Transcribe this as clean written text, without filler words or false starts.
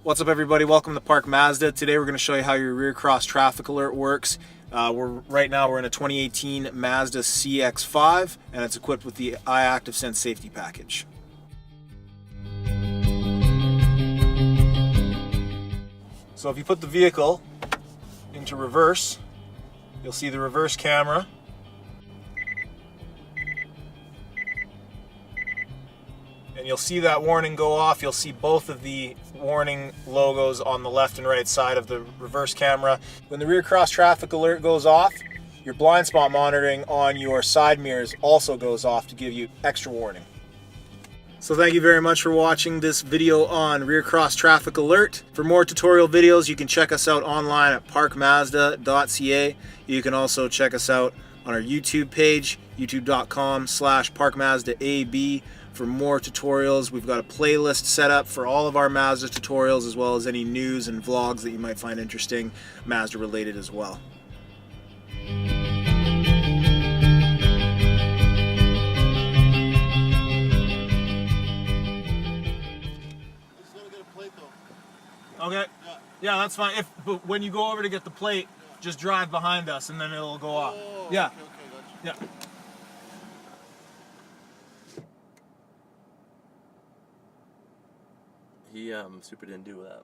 What's up everybody, welcome to Park Mazda. Today we're going to show you how your rear cross traffic alert works. Right now we're in a 2018 Mazda CX-5 and it's equipped with the i-ACTIVSENSE safety package. So if you put the vehicle into reverse, you'll see the reverse camera. And you'll see that warning go off. You'll see both of the warning logos on the left and right side of the reverse camera. When the rear cross traffic alert goes off, your blind spot monitoring on your side mirrors also goes off to give you extra warning. So thank you very much for watching this video on rear cross traffic alert. For more tutorial videos, you can check us out online at parkmazda.ca. You can also check us out on our YouTube page, youtube.com/parkmazdaab. For more tutorials, we've got a playlist set up for all of our Mazda tutorials, as well as any news and vlogs that you might find interesting, Mazda related as well. Okay. Yeah, that's fine. But when you go over to get the plate, just drive behind us and then it'll go off. Yeah. Okay, gotcha. Yeah. He super didn't do that.